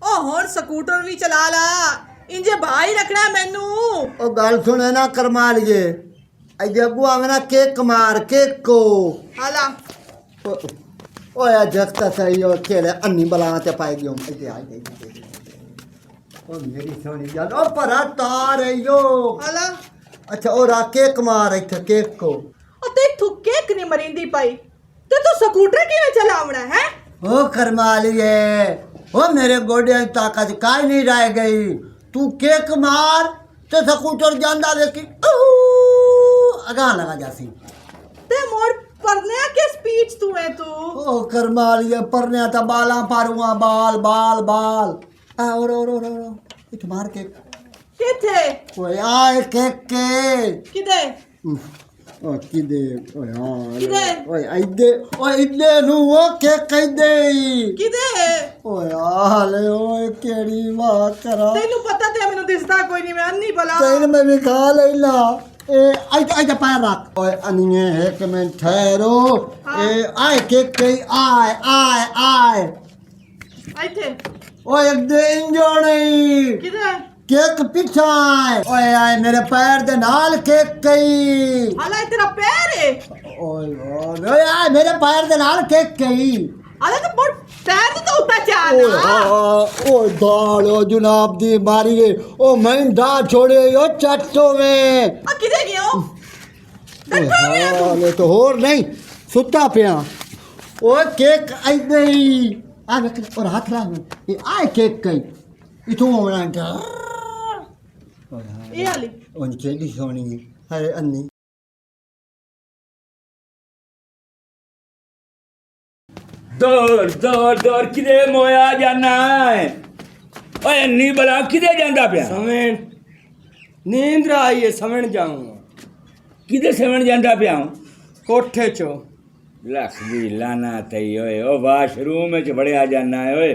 ओ हुण स्कूटर भी चला ला इंजे भाई रखना मैनू। ओ गल सुने ना करमा लिए अजे अगू आवे ना केक मार केक को हाला ओ या जस्ता सही ओ खेले अन्नी बला ते पाई गयो इते आ गई ओ मेरी सोनी जान ओ परा तार है यो हाला। अच्छा ओ रा केक मार इथे केक को ओ ते तू केक नहीं मरिंदी पाई ते तू स्कूटर किवें चलावना है? ओ करमा लिए ओ मेरे गोडे ताकत काई नहीं रह गई तू केक मार ते स्कूटर जांदा देखी अगा लगा जासी ते मोर परने के स्पीच तू है तू। ओ करमा लिए परने ता बाला पारूंगा बाल बाल बाल आ और इत मार केक किथे ओए आए केक के किदे ओ किदे ओए हां किदे ओए इदे नु ओ केक कइदे किदे ओए हाले ओए केड़ी बात करा तेनू पता ते मैनू दिसदा कोई नहीं मैं अन्नी भला तेन में भी खा लेला ए आई पैर रख ओए अनिए एक मिनट ठहरो ए आए केक के आए आए आए आई थे ओए एक दे इंजो नहीं किदे केक पीछा आए ओए आए मेरे पैर दे नाल केक कई हाला तेरा पैर है ओए आए मेरे पैर दे नाल केक कई हाला तो मोर पैर तो ऊपर चाना ओ दालो जनाब दी मारी ओ मैं दा छोड़े यो चट्टो में आ किदे गयो डट्ठा में तू हाले तो होर नहीं सुता पिया ओ केक आई गई आ देख और हाथ ला ये आए केक कई इथों बना जा ये वाली उनके दी सोनी है अन्नी दौड़ दौड़ दौड़ किदे मोया जाना है ओए अन्नी बला किदे जांदा पिया सवेण नींद आई है सवेण जाऊंगा किदे सेवन जांदा पिया कोठे चो लख दी लाना तई ओए ओ वाशरूम में बड़े आ जाना है ओए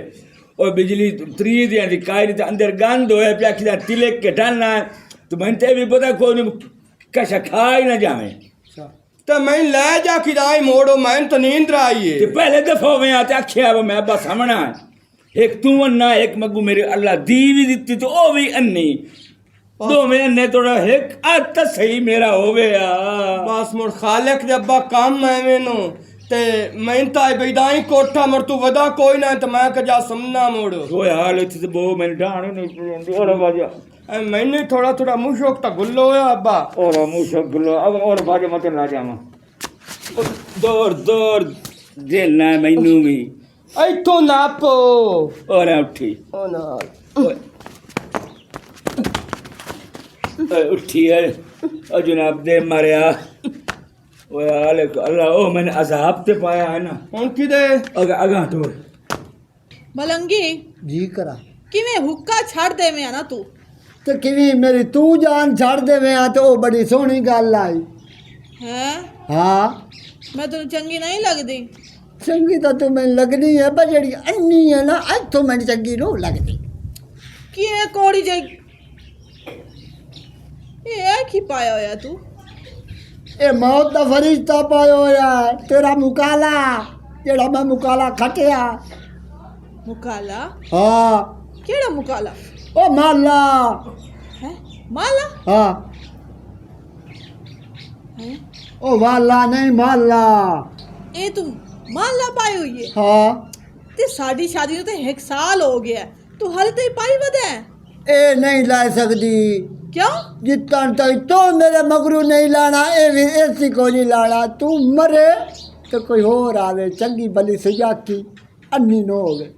ओ बिजली त्री दियां दी काई ते अंदर गंद होए पिया किदा तिलक के डालना है तो मैं ते भी पता कोई कशा खा ही ना जावे तो मैं ले जा किराए मोड़ो मैं तो नींद आई ते है पहले दफा मैं आते आख्या अब मैं बस समना एक तू अन्ना एक मगू मेरे अल्लाह दी भी दित्ती तो ओ भी अन्नी दो में अन्ने थोड़ा एक आज तक सही मेरा होवे यार बस मुड़ खालिक जब्बा काम है मैनू ते मैं ताई बेदाई कोठा मर तू वदा कोई ना तो मैं कजा समना मोड़ ओ यार इत्थे ते बो मैंने डाण नहीं और बाजा मैंने थोड़ा थोड़ा मुंह शोक ता गुल्लो होया अब्बा और मुझे गुल्लो अब और बाजा मत ला जावा दौड़ दौड़ देना है मैनू भी इथों नापो और उठी ओ ना उठी है और जनाब दे मारिया ओ यार अल्लाह ओ मैंने अजाब ते पाया है ना हुन किदे अगा अगा तो मलंगी जी करा किवें हुक्का छड़ दे में ना तू तो किवी मेरी तू जान छड़ देवे आ तो बड़ी सोहनी गल आई हैं हाँ मैं तेनू चंगी नहीं लगदी चंगी तो तू मैंने लगनी है पर जेड़ी अन्नी है ना आज तो मैंने चंगी नो लगती किवें कोड़ी जाई ये की पाया होया तू ए मौत दा फरिश्ता पायो यार तेरा मुकाला जेड़ा मैं मुकाला खटिया मुकाला हाँ केड़ा मुकाला ओ माला है माला हाँ है ओ वाला नहीं माला ए तू माला पाई हुई है हाँ ते साडी शादी ਨੂੰ ਤੇ 1 ਸਾਲ ਹੋ ਗਿਆ ਤੂੰ ਹਲ ਤੇ ਪਾਈ ਵਦਾ ए नहीं ला सकती क्यों जितना तक तो मेरे मगरू नहीं लाना ए भी ऐसी को नहीं लाना तू मरे तो कोई और आवे चंगी भली सजाती अन्नी नो हो गए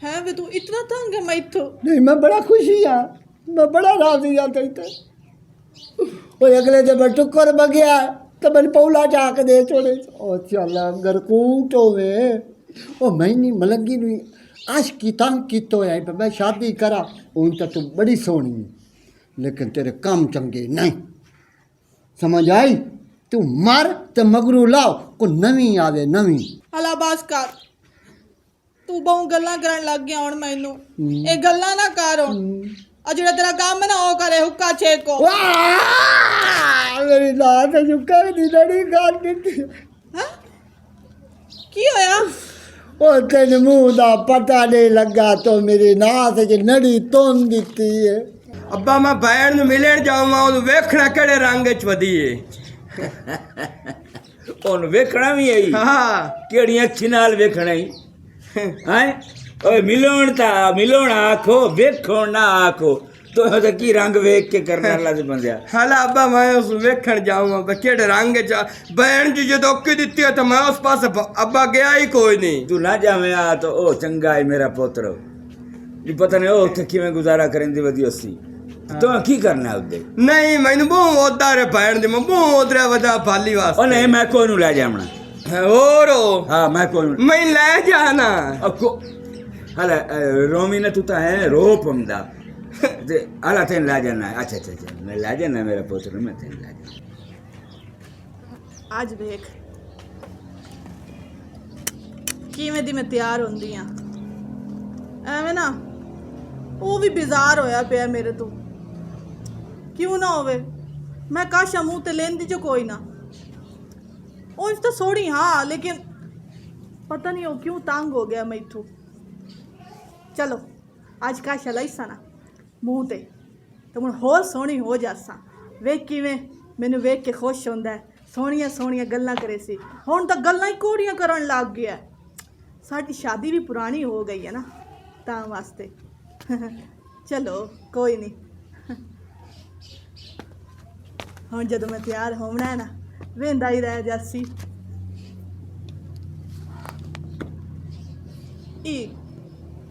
है वे तू इतना तंग है मैं तो नहीं मैं बड़ा खुशी हाँ मैं बड़ा राजी हाँ तो वो अगले जब टुकर बगया तो मैंने पौला चाक दे छोड़े ओ चल गरकूट होवे ओ मैनी मलंगी नु आज की तंग की तो है मैं शादी करा उन तो तू बड़ी सोहनी है लेकिन तेरे काम चंगे नहीं समझ आई तू मर तो मगरू लाओ को नवी आवे नवी हला बस कर तू बहु गल्ला करन लग गया हुन मैनू ए गल्ला ना कर हुन और जेड़ा तेरा काम है ना ओ करे हुक्का छेको मेरी लात जुका दी लड़ी गाल दी हां की होया ਉਹ ਤੈਨੂੰ ਮੂੰਹ ਦਾ ਪਤਾ ਨਹੀਂ ਲੱਗਾ ਤੋ ਮੇਰੇ ਨਾਥ ਚ ਨੜੀ ਤੋਨ ਦਿੱਤੀ ਏ ਅੱਬਾ ਮੈਂ ਭੈਣ ਨੂੰ ਮਿਲਣ ਜਾਵਾਂ ਉਹਨੂੰ ਵੇਖਣਾ ਕਿਹੜੇ ਰੰਗ ਚ ਵਧੀਏ ਉਹਨੂੰ ਵੇਖਣਾ ਵੀ ਆਈ ਹਾਂ ਕਿਹੜੀਆਂ ਅੱਖੀ ਨਾਲ ਵੇਖਣਾ ਹੀ ਹੈ ਓਏ ਮਿਲਣ ਆਖੋ ਵੇਖੋ ਨਾ ਆਖੋ ਤੋ ਤਾਂ ਕੀ ਰੰਗ ਵੇਖ ਕੇ ਕਰਨਾ ਲੱਗ ਬੰਦਿਆ ਹਾਲਾ ਅੱਬਾ ਮੈਂ ਉਸ ਨੂੰ ਵੇਖਣ ਜਾਵਾਂ ਬਈ ਕਿਹੜੇ ਰੰਗ ਚ ਭੈਣ ਜੀ ਜਦੋਂ ਔਕੀ ਦਿੱਤੀ ਹੈ ਤਾਂ ਮੈਂ ਉਸ ਪਾਸੇ ਅੱਬਾ ਗਿਆ ਹੀ ਕੋਈ ਨਹੀਂ ਤੂੰ ਨਾ ਜਾਵੇਂ ਆ ਤਾਂ ਉਹ ਚੰਗਾ ਹੈ ਮੇਰਾ ਪੁੱਤਰ ਜੀ ਪਤਾ ਨਹੀਂ ਉਹ ਉੱਥੇ ਕਿਵੇਂ ਗੁਜ਼ਾਰਾ ਕਰਨ ਦੀ ਵਧੀਆ ਸੀ ਤੂੰ ਕੀ ਕਰਨਾ ਉਹਦੇ ਨਹੀਂ ਮੈਨੂੰ ਬਹੁਤ ਉਧਾਰ ਭੈਣ ਦੀ ਮੈਂ ਬਹੁਤ ਉਧਰ ਵਜਾ ਭਾਲੀ ਉਹ ਵਾਸਤੇ ਨਹੀਂ ਮੈਂ ਕੋਈ ਨੂੰ ਲੈ ਜਾਵਣਾ ਹੋਰ ਹਾਂ ਮੈਂ ਕੋਈ ਨੂੰ ਮੈਂ ਲੈ ਜਾਣਾ ਹਲਾ ਰੋਮੀ ਨੇ ਤੂੰ ਤਾਂ ਹੈ ਰੋਪ ਹੁੰਦਾ ਤੇ ਹਲਾ ਤੈਨੂੰ ਲੈ ਜਾਣਾ ਅੱਛਾ ਮੈਂ ਲੈ ਜਾਣਾ ਮੇਰਾ ਪੁੱਤਰ ਮੈਂ ਤੈਨੂੰ ਲੈ ਜਾਣਾ ਅੱਜ ਵੇਖ ਕਿਵੇਂ ਦੀ ਮੈਂ ਤਿਆਰ ਹੁੰਦੀ ਆ ਐਵੇਂ ਨਾ ਉਹ ਵੀ ਬਿਜ਼ਾਰ ਹੋਇਆ ਪਿਆ ਮੇਰੇ ਤੋਂ ਕਿਉਂ ਨਾ ਹੋਵੇ ਮੈਂ ਕਾਸ਼ਾ ਮੂੰਹ ਤੇ ਲੈਂਦੀ ਜੋ ਕੋਈ ਨਾ ਉਹ ਤਾਂ ਸੋਹਣੀ ਹਾਂ ਲੇਕਿਨ ਪਤਾ ਨਹੀਂ ਉਹ ਕਿਉਂ ਤੰਗ ਹੋ ਗਿਆ ਮੈਥੋਂ ਚਲੋ ਅੱਜ ਕਾਸ਼ਾ ਲਈ ਸਾਂ ਮੂੰਹ ਤੇ ਤਾਂ ਹੁਣ ਹੋਰ ਸੋਹਣੀ ਹੋ ਜਾਸਾਂ ਵੇਖ ਕਿਵੇਂ ਮੈਨੂੰ ਵੇਖ ਕੇ ਖੁਸ਼ ਹੁੰਦਾ ਹੈ ਸੋਹਣੀਆਂ ਗੱਲਾਂ ਕਰੇ ਸੀ ਹੁਣ ਤਾਂ ਗੱਲਾਂ ਹੀ ਕੋੜੀਆਂ ਕਰਨ ਲੱਗ ਗਿਆ ਸਾਡੀ ਸ਼ਾਦੀ ਵੀ ਪੁਰਾਣੀ ਹੋ ਗਈ ਹੈ ਨਾ ਤਾਂ ਵਾਸਤੇ ਚਲੋ ਕੋਈ ਨਹੀਂ ਹੁਣ ਜਦੋਂ ਮੈਂ ਤਿਆਰ ਹੋਣਾ ਹੈ ਨਾ ਵੇਂਦਾ ਹੀ ਰਹਿ ਜਾਸੀ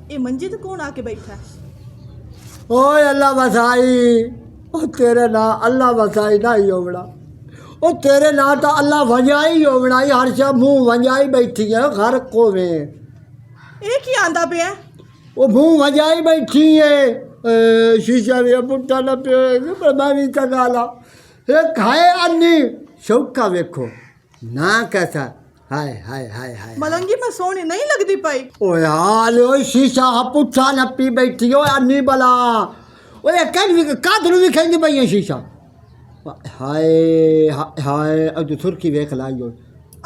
ਇਹ ਮੰਜੇ ਤੇ ਕੌਣ ਆ ਕੇ ਬੈਠਾ ਹੈ ਓਏ ਅੱਲਾ ਵਸਾਈ ਉਹ ਤੇਰੇ ਨਾਂ ਅੱਲਾ ਵਸਾਈ ਨਾ ਹੀ ਹੋਵਣਾ ਉਹ ਤੇਰੇ ਨਾਂ ਤਾਂ ਅੱਲਾ ਵਜਾਈ ਹੋਵਣਾ ਹੀ ਹਰ ਸ਼ਾ ਮੂੰਹ ਵਜਾਈ ਬੈਠੀ ਹੈ ਘਰ ਕੋਵੇਂ ਇਹ ਕੀ ਆਂਦਾ ਪਿਆ ਉਹ ਮੂੰਹ ਵਜਾਈ ਬੈਠੀ ਹੈ ਸ਼ੀਸ਼ਾ ਵੀ ਪੁੱਟਾ ਨਾ ਪਿਓ ਪਰ ਮੈਂ ਵੀ ਤਗਾਲਾ ਇਹ ਖਾਏ ਅੰਨੀ ਸ਼ੌਕਾ ਵੇਖੋ ਨਾ ਕੈਸਾ ਹਾਏ ਹਾਏ ਹਾਏ ਹਾਏ ਮਲੰਗੀ ਮੈਂ ਸੋਹਣੀ ਨਹੀਂ ਲੱਗਦੀ ਪਈ ਓਏ ਹਾਲ ਓਏ ਸ਼ੀਸ਼ਾ ਪੁੱਠਾ ਨਾ ਪੀ ਬੈਠੀ ਓਏ ਅੰਨੀ ਬਲਾ ਓਏ ਕਹਿੰਦੀ ਕਾਦ ਨੂੰ ਵੀ ਕਹਿੰਦੀ ਪਈ ਹੈ ਸ਼ੀਸ਼ਾ ਹਾਏ ਹਾਏ ਅਜ ਸੁਰਖੀ ਵੇਖ ਲਾਈ ਓਏ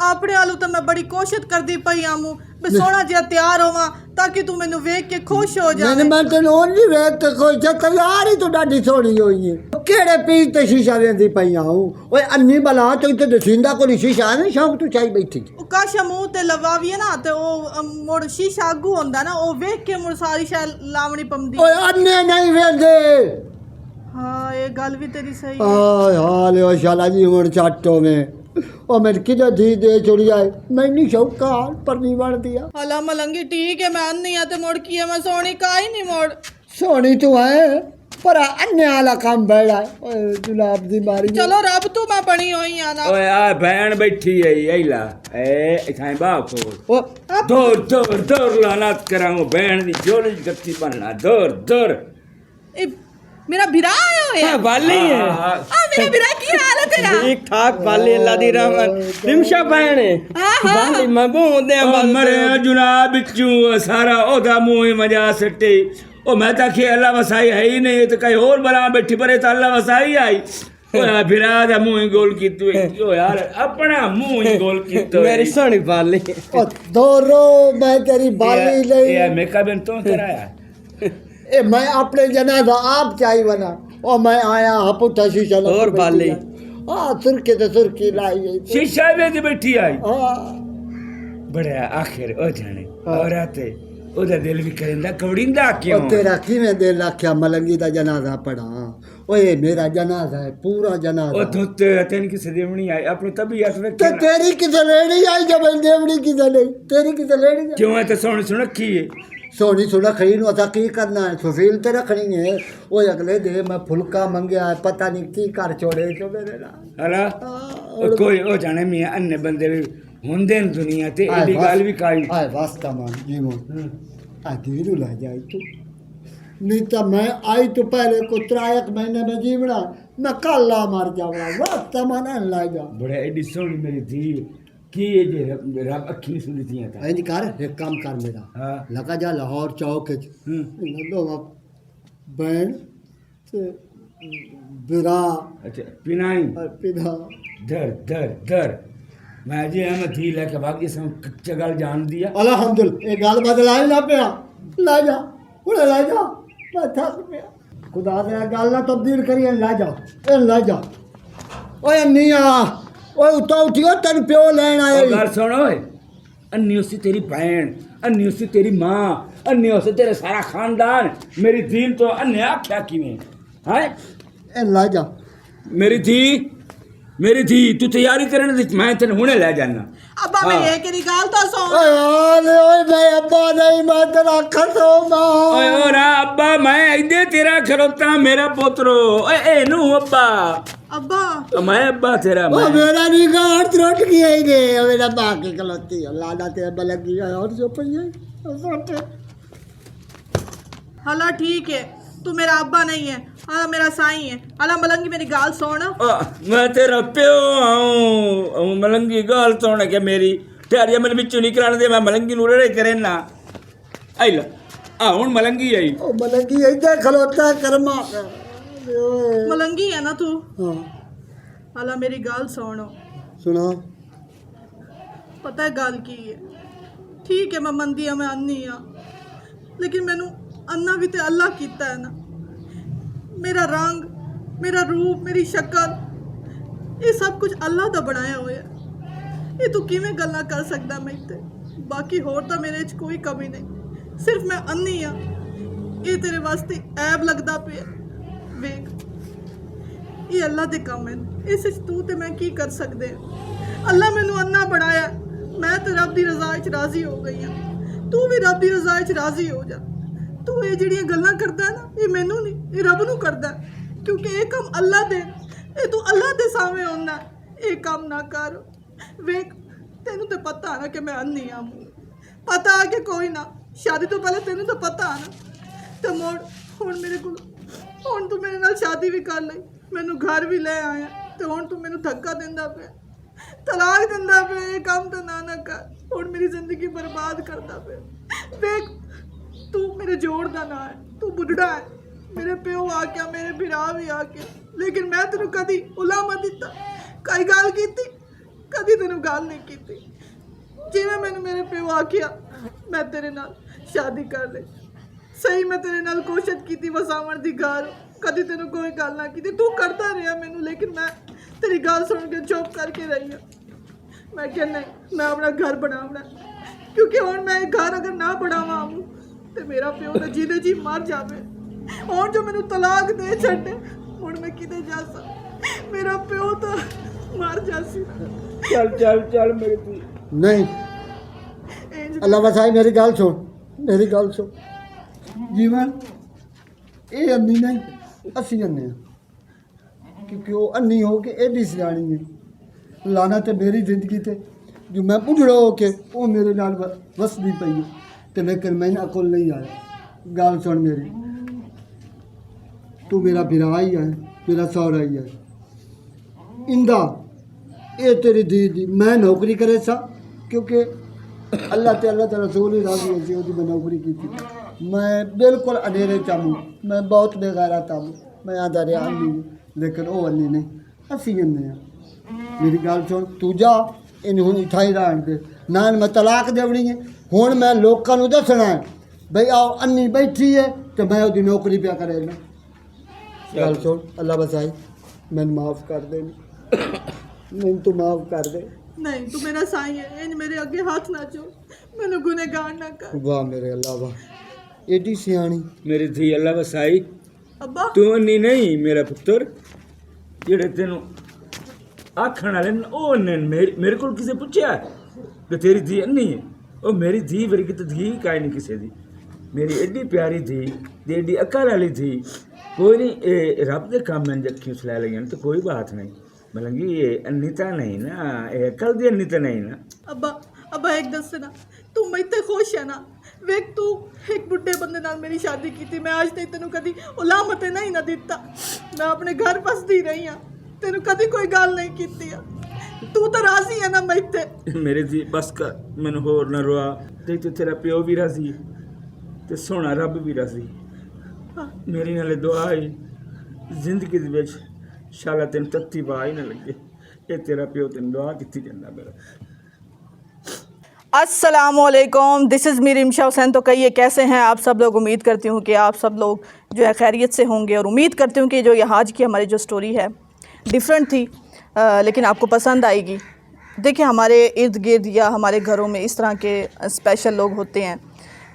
ਆਪਣੇ ਆਲੂ ਤਾਂ ਮੈਂ ਬੜੀ ਕੋਸ਼ਿਸ਼ ਕਰਦੀ ਪਈ ਆਮੂ ਮੈਂ ਸੋਹਣਾ ਜਿਹਾ ਤਿਆਰ ਹੋਵਾਂ ਤਾਂ ਕਿ ਤੂੰ ਮੈਨੂੰ ਵੇਖ ਕੇ ਖੁਸ਼ ਹੋ ਜਾਵੇਂ ਮੈਂ ਤੈਨੂੰ ਉਹ ਨਹੀਂ ਵੇਖ ਕੇ ਖੁਸ਼ ਤਿਆਰ ਹੀ ਤੂੰ ਡਾਢੀ ਸੋਹਣੀ ਹੋਈ ਹੈ ਕਿਹੜੇ ਪੀਰ ਤੇ ਸ਼ੀਸ਼ਾ ਵੇਂਦੀ ਪਈ ਆਉਂ ਓਏ ਅੰਨੀ ਬਲਾ ਤੂੰ ਤੇ ਦਸਿੰਦਾ ਕੋਈ ਸ਼ੀਸ਼ਾ ਨਹੀਂ ਸ਼ੌਕ ਤੂੰ ਚਾਈ ਬੈਠੀ ਉਹ ਕਾਸ਼ਾ ਮੂੰਹ ਤੇ ਲਵਾਵੀਏ ਨਾ ਤੇ ਉਹ ਮੁੜ ਸ਼ੀਸ਼ਾ ਅੱਗੂ ਹੁੰਦਾ ਨਾ ਉਹ ਵੇਖ ਕੇ ਮੁੜ ਸਾਰੀ ਸ਼ੈ ਲਾਵਣੀ ਪੰਦੀ ਓਏ ਅੰਨੇ ਨਹੀਂ ਵੇਂਦੇ ਹਾਂ ਇਹ ਗੱਲ ਵੀ ਤੇਰੀ ਸਹੀ ਹੈ ਆਏ ਹਾਲੇ ਓ ਸ਼ਾਲਾ ਜੀ ਹੁਣ ਚਾਟੋ ਮੈਂ ਉਹ ਮੈਂ ਕਿਦੋਂ ਦੀ ਦੇ ਚੁੜੀਆ ਮੈਂ ਨਹੀਂ ਸ਼ੌਕਾ ਪਰ ਨਹੀਂ ਬਣਦੀ ਆ ਹਲਾ ਮਲੰਗੀ ਠੀਕ ਹੈ ਮੈਂ ਅੰਨੀ ਆ ਤੇ ਮੁੜ ਕੀ ਹੈ ਮੈਂ ਸੋਹਣੀ ਕਾਈ ਨਹੀਂ ਮੁੜ ਸੋਹਣੀ ਤੂੰ ਹੈ ਪਰ ਅੰਨੇ ਵਾਲਾ ਕੰਮ ਬੈੜਾ ਓਏ ਗੁਲਾਬ ਦੀ ਮਾਰੀ ਚਲੋ ਰੱਬ ਤੂੰ ਮੈਂ ਬਣੀ ਹੋਈ ਆ ਨਾ ਓਏ ਆ ਭੈਣ ਬੈਠੀ ਹੈ ਐਲਾ ਏ ਇਥਾਂ ਬਾਪੋ ਉਹ ਦੌਰ ਲਾਨਤ ਕਰਾਂ ਭੈਣ ਦੀ ਜੋਲੀ ਗੱਤੀ ਬਣਨਾ ਦੌਰ ਇਹ ਮੇਰਾ ਬਿਰਾ ਆਇਆ ਹੋਇਆ ਵਾਲੀ ਹੈ ਆ ਮੇਰਾ ਬਿਰਾ ਕੀ ਹਾਲ ਹੈ ਤੇਰਾ ਠੀਕ ਠਾਕ ਵਾਲੀ ਅੱਲਾ ਦੀ ਰਹਿਮਤ ਰਿਮਸ਼ਾ ਭੈਣ ਵਾਲੀ ਮੈਂ ਬੋਂਦੇ ਆ ਮਰਿਆ ਜਨਾਬ ਵਿੱਚੋਂ ਸਾਰਾ ਉਹਦਾ ਮੂੰਹ ਹੀ ਮਜਾ ਸੱਟੇ ਉਹ ਮੈਂ ਤਾਂ ਕਿ ਅੱਲਾ ਵਸਾਈ ਹੈ ਹੀ ਨਹੀਂ ਤੇ ਕਈ ਹੋਰ ਬਲਾ ਬੈਠੀ ਪਰੇ ਤਾਂ ਅੱਲਾ ਵਸਾਈ ਆਈ ਓਏ ਬਿਰਾ ਦਾ ਮੂੰਹ ਹੀ ਗੋਲ ਕੀਤੂ ਓ ਯਾਰ ਆਪਣਾ ਮੂੰਹ ਹੀ ਗੋਲ ਕੀਤੂ ਮੇਰੀ ਸੋਹਣੀ ਵਾਲੀ ਉਹ ਦੋਰੋ ਮੈਂ ਤੇਰੀ ਬਾਲੀ ਲਈ ਇਹ ਮੇਕਅਪ ਇਨ ਤੋਂ ਕਰਾਇਆ ਇਹ ਮੈਂ ਆਪਣੇ ਜਨਾਜ਼ਾ ਆਪ ਚਾਈ ਬਣਾ ਉਹ ਮੈਂ ਆਇਆ ਹਪੁੱਠਾ ਸ਼ੀਸ਼ਾ ਲਾ ਹੋਰ ਬਾਲੀ ਆ ਸੁਰਖੀ ਤੇ ਸੁਰਖੀ ਲਾਈ ਗਈ ਸ਼ੀਸ਼ਾ ਵਿੱਚ ਬੈਠੀ ਆਈ ਹਾਂ ਬੜਿਆ ਆਖਿਰ ਉਹ ਜਾਣੇ ਔਰਾਤੇ ਉਹਦਾ ਦਿਲ ਵੀ ਕਰਿੰਦਾ ਕਵੜਿੰਦਾ ਕਿਉਂ ਉਹ ਤੇਰਾ ਕਿਵੇਂ ਦਿਲ ਆਖਿਆ ਮਲੰਗੀ ਦਾ ਜਨਾਜ਼ਾ ਪੜਾ ਓਏ ਮੇਰਾ ਜਨਾਜ਼ਾ ਹੈ ਪੂਰਾ ਜਨਾਜ਼ਾ ਉਹ ਧੁੱਤ ਤੈਨੂੰ ਕਿਸੇ ਦੇਵਣੀ ਆਈ ਆਪਣੀ ਤਬੀਅਤ ਵੇਖ ਤੇ ਤੇਰੀ ਕਿਤੇ ਲੈਣੀ ਆਈ ਜਬ ਦੇਵਣੀ ਕਿਤੇ ਲਈ ਤੇਰੀ ਕਿਤੇ ਲੈਣੀ ਕਿਉਂ ਹੈ ਤੇ ਸੁਣਖੀ ਹੈ ਸੋਹਣੀ ਸੁਣਾ ਖੜੀ ਨੂੰ ਅਸਾਂ ਕੀ ਕਰਨਾ ਹੈ ਸੁਫੀਲ ਤੇ ਰੱਖਣੀ ਹੈ ਉਹ ਅਗਲੇ ਦੇ ਮੈਂ ਫੁਲਕਾ ਮੰਗਿਆ ਪਤਾ ਨਹੀਂ ਕੀ ਕਰ ਛੋੜੇ ਚੋ ਮੇਰੇ ਨਾਲ ਹਲਾ ਉਹ ਕੋਈ ਉਹ ਜਾਣੇ ਮੀਆਂ ਅੰਨੇ ਬੰਦੇ ਵੀ ਹੁੰਦੇ ਨੇ ਦੁਨੀਆ ਤੇ ਇਹਦੀ ਗੱਲ ਵੀ ਕਾਈ ਆਏ ਵਾਸਤਾ ਮਾਨ ਜੀਵਨ ਆ ਦੀਰੂ ਲੈ ਜਾਈ ਤੂੰ नहीं तो मैं आई तो पहले को 3 महीने में जीवना मैं कल्ला मर जाऊंगा वक्त मना ला जा बड़े एडी सोनी मेरी धी की ये जे रब अखी सुनी थी था इंज कर एक काम कर मेरा हां लगा जा लाहौर चौक दो बहन से बिरा अच्छा पिनाई पिना दर दर दर ਮੈਂ ਜੀ ਮੈਂ ਧੀ ਲੈ ਕੇ ਭਾਗੀ ਸਾਂ ਕੱਚਾ ਗੱਲ ਜਾਣਦੀ ਆ ਅਲਹਮਦੁਲਿਲਾ ਇਹ ਗੱਲ ਬਦਲਾਈ ਨਾ ਪਿਆ ਲੈ ਜਾ ਹੁਣ ਲੈ ਜਾ ਮੈਂ ਥੱਕ ਪਿਆ ਖੁਦਾ ਦੇ ਗੱਲ ਨਾ ਤਬਦੀਲ ਕਰੀਏ ਲੈ ਜਾ ਇਹ ਲੈ ਜਾ ਓਏ ਨੀਆ ਓਏ ਉੱਤੋਂ ਉੱਠਿਓ ਤੈਨੂੰ ਪਿਓ ਲੈਣ ਉਹ ਆਇਆ ਗੱਲ ਸੁਣ ਓਏ ਅੰਨੀ ਉਸੀ ਤੇਰੀ ਭੈਣ ਅੰਨੀ ਉਸੀ ਤੇਰੀ ਮਾਂ ਅੰਨੀ ਉਸੀ ਤੇਰੇ ਸਾਰਾ ਖਾਨਦਾਨ ਮੇਰੀ ਧੀ ਤੋਂ ਅੰਨੇ ਆਖਿਆ ਕਿਵੇਂ ਹੈ ਇਹ ਲੈ ਜਾ ਮੇਰੀ ਧੀ ਤੂੰ ਤਿਆਰੀ ਕਰਨ ਦੀ ਮੈਂ ਤੈਨੂੰ ਹੁਣੇ ਲੈ ਜਾਣਾ ਅੱਬਾ ਮੇਰੀ ਇਹ ਕਿਹੜੀ ਗੱਲ ਤਾਂ ਸੁਣ ਓਏ ਓਏ ਮੈਂ ਅੱਬਾ ਨਹੀਂ ਮੈਂ ਤੇਰਾ ਖਸਮ ਓਏ ਓ ਰਾ ਅੱਬਾ ਮੈਂ ਇੱਦੇ ਤੇਰਾ ਖਲੋਤਾ ਮੇਰਾ ਪੁੱਤਰੋ ਓਏ ਇਹਨੂੰ ਅੱਬਾ ਅੱਬਾ ਮੈਂ ਅੱਬਾ ਤੇਰਾ ਉਹ ਮੈਂ ਮੇਰਾ ਨਹੀਂ ਘਾਟ ਟੁੱਟ ਗਿਆ ਹੀ ਨੇ ਮੇਰਾ ਬਾਕੀ ਖਲੋਤੀ ਲਾਦਾ ਤੇ ਬਲਗੀ और जो पई है हला ठीक है तू मेरा अब्बा नहीं है हला मेरा साईं है हला मलंगी मेरी गाल सुन मैं तेरा प्यो आऊं मलंगी गाल तो के मेरी त्यारिया मेरे बिचू निकलने दे मैं मलंगी नू रड़े करे ना आई ला हुन मलंगी आई ओ बलगी इधर खलोता कर्मा मलंगी है ना तू हां हला मेरी गाल सुन सुना पता है गल की है ठीक है मैं मंदी हाँ मैं अन्नी हाँ लेकिन मैनू अन्ना भी तो अल्लाह कीता है ना मेरा रंग मेरा रूप मेरी शक्ल ये सब कुछ अल्लाह का बनाया हुआ है ये तू किवें गल्लां कर सकदा मैं ते बाकी होर तां मेरे च कोई कमी नहीं सिर्फ मैं अन्नी हाँ ये तेरे वास्ते ऐब लगदा पिया वेख ये अल्लाह दे काम है इस च तू ते मैं की कर सकदे अल्लाह मैनू अन्ना बनाया मैं तो रब दी रज़ा च राज़ी हो गई हाँ तू भी रब दी रज़ा च राज़ी हो जा तू ये जिहड़ियां गल्लां करदा है ना ये मैनू नहीं ये रब नू करदा है क्योंकि ये काम अल्लाह दे ये तू अल्लाह दे सामने होंदा ये काम ना कर वेख तेनू तो पता है ना कि मैं अन्नी हाँ पता है कि कोई ना शादी तो पहले तेनू तो पता है ना तो मोड़ हुण मेरे को हुण तू मेरे नाल शादी भी कर लई मैनू घर भी ले आया तो हुण तू मैनू धक्का दिंदा पिया तलाक दिंदा पिया ये काम तो ना कर हुण मेरी जिंदगी बर्बाद करदा पिया देख तू मेरे जोड़ दा ना है तू बुढ़ड़ा है मेरे प्यो आ गया मेरे बिरा भी आ गया लेकिन मैं तेनू कदी उलामा दिता कई गल कीती कदी तेनू गल नहीं कीती जिवें मैनू मेरे प्यो आखिया मैं तेरे नाल शादी कर ले सही मैं तेरे नाल कोशिश की वसावण दी घर कदी तेनू कोई गल ना की तू करता रहा मैनू लेकिन मैं तेरी गल सुन के चुप करके रही हूँ मैं क्या नहीं मैं अपना घर बनावना क्योंकि हुण मैं घर अगर ना बनावा आऊँ तो मेरा प्यो तो जीने जी मर जावे और जो मैनू तलाक दे छड्डे हुण मैं किते जा सा मेरा प्यो तो मर जासी चल चल चल मेरी धी नहीं अल्लाह बसाई मेरी गल सुन जीवन ये अन्नी नहीं असी अन्ने क्योंकि वो अन्नी हो के एडी सियाणी है लाना तो मेरी जिंदगी ते जो मैं बुढ़ड़ा हो के वो मेरे नाल वसदी पई है तो लेकिन मैं अकुल नहीं आया गल सुन मेरी तू मेरा बिरा ही है मेरा सौरा ही है इंदा ये तेरी दी मैं नौकरी करे सा क्योंकि अल्लाह ते अल्लाह ते रसूल ही राजी हो सी ओदी मैं नौकरी की थी मैं बिल्कुल अनेरे चाहूँ मैं बहुत बेगैरत हूँ मैं आदा रहा नहीं लेकिन वो अन्नी नहीं असी अन्ने हैं मेरी गल सुन तू जा इन हुण इत्थे ही रहन दे ना मैं तलाक देवनी है हुण मैं लोकां नूं दसना है बई आओ अन्नी बैठी है तो मैं ओदी नौकरी पिया करे ना गल सुन अल्लाह बसाई मैनू माफ़ कर दे मैनू तू माफ़ कर दे नहीं तू मेरा साईं है इन मेरे अगे हाथ ना जोड़ मैनू गुनहगार ना कर वाह मेरे अल्लाह वाह एडी सियाणी मेरी धी अल्लाह वसाई अब्बा तू अन्नी नहीं मेरा पुत्र जेड़े तेनू आखण वाले ओ मेरे को किसे पूछया कि तेरी धी अन्नी है ओ मेरी धी वर्गी तो धी काई नहीं किसे दी मेरी एडी प्यारी धी ते एडी अकल वाली धी कोई नहीं ये रब दे काम में जखी सला लगी तो कोई बात नहीं मलंगी ये अन्नीता नहीं ना ये अकल दी अन्नीता नहीं ना अब्बा अब्बा एक दस ना तू मैते खुश है ना वेख तू एक बुढ़े बंदे नाल मेरी शादी की थी मैं आज तक तेनू कदी उलामते नहीं ना दिता मैं अपने घर बसदी रही हाँ तेनू कदी कोई गल नहीं कीती है तू तो राजी है ना मैते मेरे दी बस कर मैनू होर ना रोआ ते तेरा प्यो भी राजी ते सोना रब भी राजी मेरी नाले दुआ है जिंदगी दे विच शाला तेन तत्ती वाह ही ना लगे یہ تیرا پیو تین دعا کتنی جانا میرا. السلام علیکم، دس از میری رمشا حسین. تو کہیے کیسے ہیں آپ سب لوگ؟ امید کرتی ہوں کہ آپ سب لوگ جو ہے خیریت سے ہوں گے، اور امید کرتی ہوں کہ جو یہ آج کی ہماری جو سٹوری ہے ڈیفرنٹ تھی لیکن آپ کو پسند آئے گی. دیکھیں ہمارے ارد گرد یا ہمارے گھروں میں اس طرح کے اسپیشل لوگ ہوتے ہیں،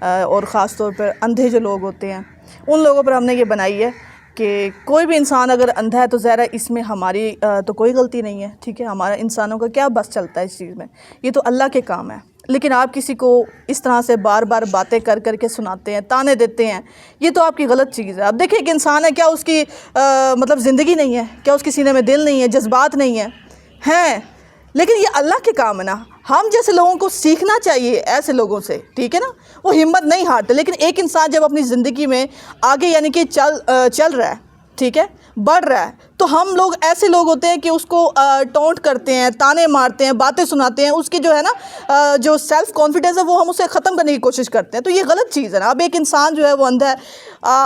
اور خاص طور پر اندھے جو لوگ ہوتے ہیں، ان لوگوں پر ہم نے یہ بنائی ہے کہ کوئی بھی انسان اگر اندھا ہے تو ظاہر ہے اس میں ہماری تو کوئی غلطی نہیں ہے، ٹھیک ہے. ہمارا انسانوں کا کیا بس چلتا ہے اس چیز میں، یہ تو اللہ کے کام ہے. لیکن آپ کسی کو اس طرح سے بار بار باتیں کر کر کے سناتے ہیں، تانے دیتے ہیں، یہ تو آپ کی غلط چیز ہے. اب دیکھیں ایک انسان ہے، کیا اس کی مطلب زندگی نہیں ہے؟ کیا اس کے سینے میں دل نہیں ہے، جذبات نہیں ہیں؟ لیکن یہ اللہ کے کام ہے نا. ہم جیسے لوگوں کو سیکھنا چاہیے ایسے لوگوں سے، ٹھیک ہے نا. وہ ہمت نہیں ہارتے. لیکن ایک انسان جب اپنی زندگی میں آگے یعنی کہ چل رہا ہے، ٹھیک ہے، بڑھ رہا ہے، تو ہم لوگ ایسے لوگ ہوتے ہیں کہ اس کو ٹونٹ کرتے ہیں، تانے مارتے ہیں، باتیں سناتے ہیں، اس کی جو ہے نا جو سیلف کانفیڈنس ہے وہ ہم اسے ختم کرنے کی کوشش کرتے ہیں. تو یہ غلط چیز ہے نا. اب ایک انسان جو ہے وہ اندھا ہے،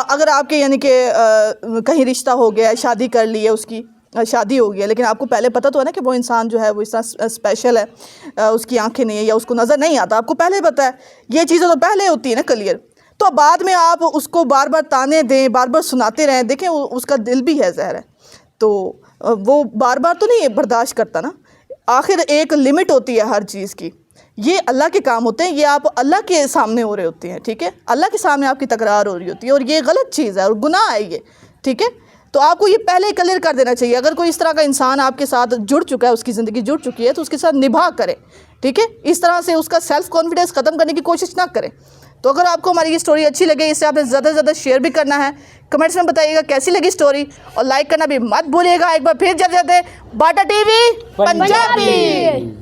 اگر آپ کے یعنی کہ کہیں رشتہ ہو گیا، شادی کر لی ہے، اس کی شادی ہو گئی ہے، لیکن آپ کو پہلے پتہ تو ہے نا کہ وہ انسان جو ہے وہ اس طرح اسپیشل ہے، اس کی آنکھیں نہیں ہیں یا اس کو نظر نہیں آتا، آپ کو پہلے پتہ ہے. یہ چیزیں تو پہلے ہوتی ہیں نا کلیئر. تو بعد میں آپ اس کو بار بار تانے دیں، بار بار سناتے رہیں. دیکھیں اس کا دل بھی ہے ظاہر ہے، تو وہ بار بار تو نہیں برداشت کرتا نا. آخر ایک لمٹ ہوتی ہے ہر چیز کی. یہ اللہ کے کام ہوتے ہیں، یہ آپ اللہ کے سامنے ہو رہے ہوتے ہیں، ٹھیک ہے. اللہ کے سامنے آپ کی تکرار ہو رہی ہوتی ہے، اور یہ غلط چیز ہے اور گناہ ہے یہ، ٹھیک ہے. تو آپ کو یہ پہلے کلیئر کر دینا چاہیے. اگر کوئی اس طرح کا انسان آپ کے ساتھ جڑ چکا ہے، اس کی زندگی جڑ چکی ہے، تو اس کے ساتھ نبھا کرے، ٹھیک ہے. اس طرح سے اس کا سیلف کانفیڈنس ختم کرنے کی کوشش نہ کرے. تو اگر آپ کو ہماری یہ سٹوری اچھی لگے، اسے آپ نے زیادہ سے زیادہ شیئر بھی کرنا ہے. کمنٹس میں بتائیے گا کیسی لگی سٹوری، اور لائک کرنا بھی مت بھولیے گا. ایک بار پھر جب جاتے باٹا ٹی وی پنجابی.